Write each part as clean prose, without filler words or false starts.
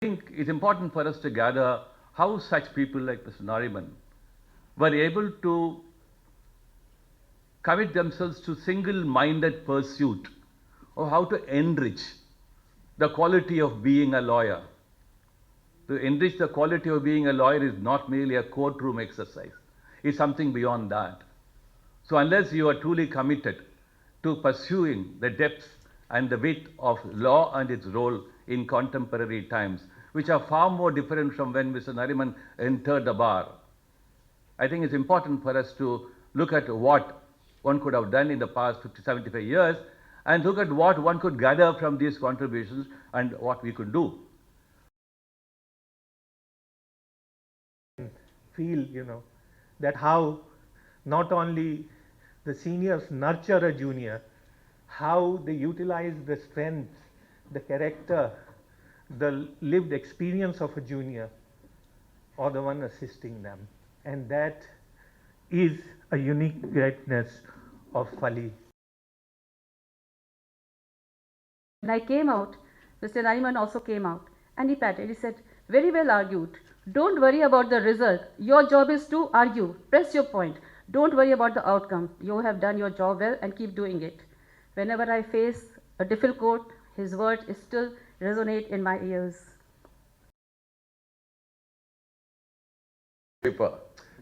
I think it's important for us to gather how such people like Mr. Nariman were able to commit themselves to single-minded pursuit of how to enrich the quality of being a lawyer. To enrich the quality of being a lawyer is not merely a courtroom exercise. It's something beyond that. So unless you are truly committed to pursuing the depth and the width of law and its role in contemporary times, which are far more different from when Mr. Nariman entered the bar, I think it's important for us to look at what one could have done in the past 50, 75 years and look at what one could gather from these contributions and what we could do. Feel, that how not only the seniors nurture a junior, how they utilize the strengths, the character, the lived experience of a junior or the one assisting them. And that is a unique greatness of Fali. When I came out, Mr. Nariman also came out and he patted. He said, "Very well argued. Don't worry about the result. Your job is to argue. Press your point. Don't worry about the outcome. You have done your job well and keep doing it." Whenever I face a difficult, his words still resonate in my ears.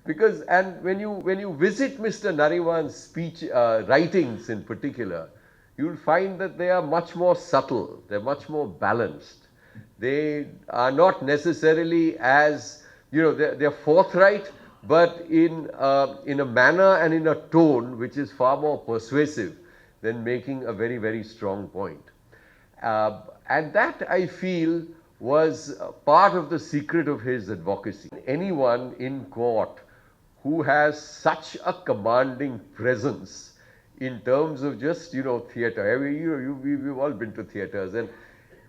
Because, and when you visit Mr. Nariman's speech writings in particular, you'll find that they are much more subtle, they're much more balanced. They are not necessarily as, they're forthright, but in a manner and in a tone which is far more persuasive than making a very, very strong point. And that, I feel, was part of the secret of his advocacy. Anyone in court who has such a commanding presence in terms of just, theatre. I mean, we've all been to theatres, and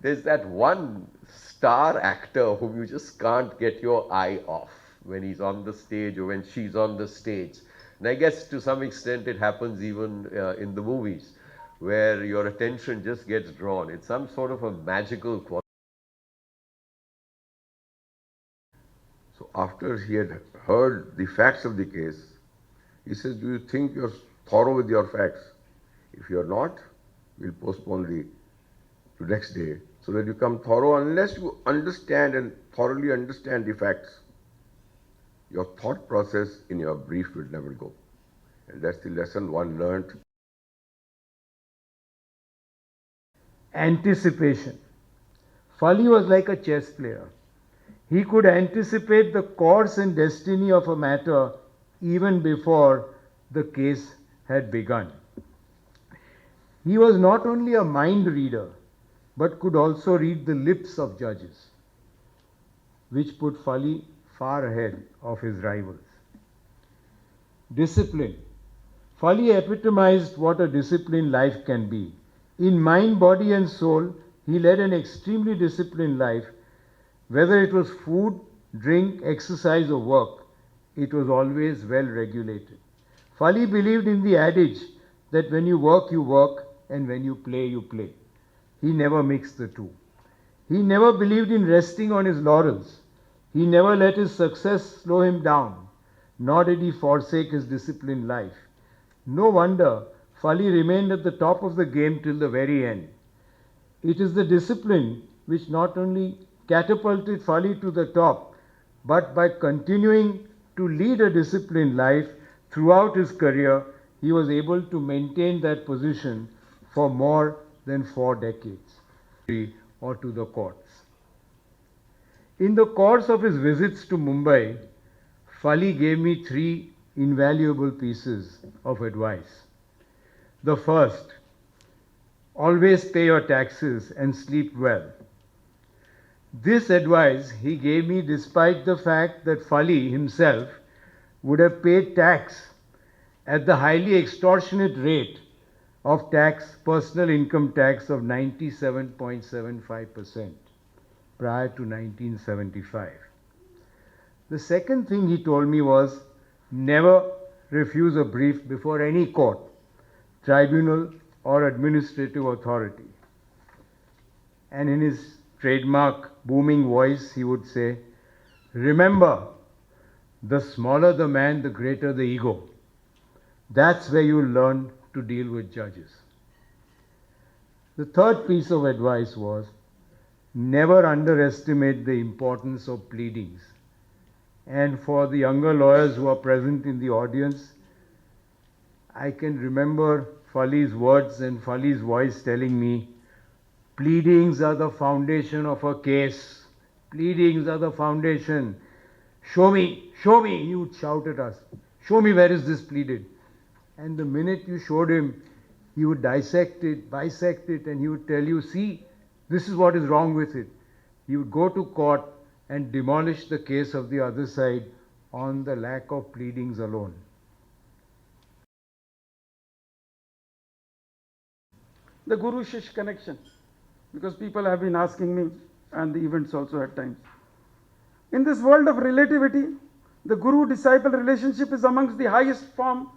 there's that one star actor whom you just can't get your eye off when he's on the stage or when she's on the stage. And I guess to some extent it happens even in the movies, where your attention just gets drawn. It's some sort of a magical quality. So after he had heard the facts of the case, he says, "Do you think you're thorough with your facts? If you're not, we'll postpone to next day so that you come thorough. Unless you understand and thoroughly understand the facts, your thought process in your brief will never go." And that's the lesson one learned. Anticipation. Fali was like a chess player. He could anticipate the course and destiny of a matter even before the case had begun. He was not only a mind reader, but could also read the lips of judges, which put Fali far ahead of his rivals. Discipline. Fali epitomized what a disciplined life can be. In mind, body and soul, he led an extremely disciplined life. Whether it was food, drink, exercise or work, it was always well regulated. Fali believed in the adage that when you work, and when you play, you play. He never mixed the two. He never believed in resting on his laurels. He never let his success slow him down, nor did he forsake his disciplined life. No wonder Fali remained at the top of the game till the very end. It is the discipline which not only catapulted Fali to the top, but by continuing to lead a disciplined life throughout his career, he was able to maintain that position for more than 4 decades, or to the courts. In the course of his visits to Mumbai, Fali gave me 3 invaluable pieces of advice. The first, always pay your taxes and sleep well. This advice he gave me despite the fact that Fali himself would have paid tax at the highly extortionate rate of personal income tax of 97.75% prior to 1975. The second thing he told me was never refuse a brief before any court, tribunal or administrative authority. And in his trademark booming voice, he would say, remember, the smaller the man, the greater the ego. That's where you learn to deal with judges. The third piece of advice was, never underestimate the importance of pleadings. And for the younger lawyers who are present in the audience, I can remember Fali's words and Fali's voice telling me, pleadings are the foundation of a case. Pleadings are the foundation. Show me, he would shout at us. Show me where is this pleaded. And the minute you showed him, he would dissect it, bisect it, and he would tell you, see, this is what is wrong with it. He would go to court and demolish the case of the other side on the lack of pleadings alone. The Guru-Shish connection, because people have been asking me, and the events also at times. In this world of relativity, the Guru-disciple relationship is amongst the highest form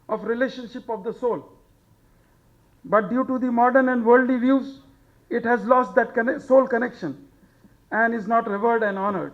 of relationship of the soul. But due to the modern and worldly views, it has lost that soul connection and is not revered and honored.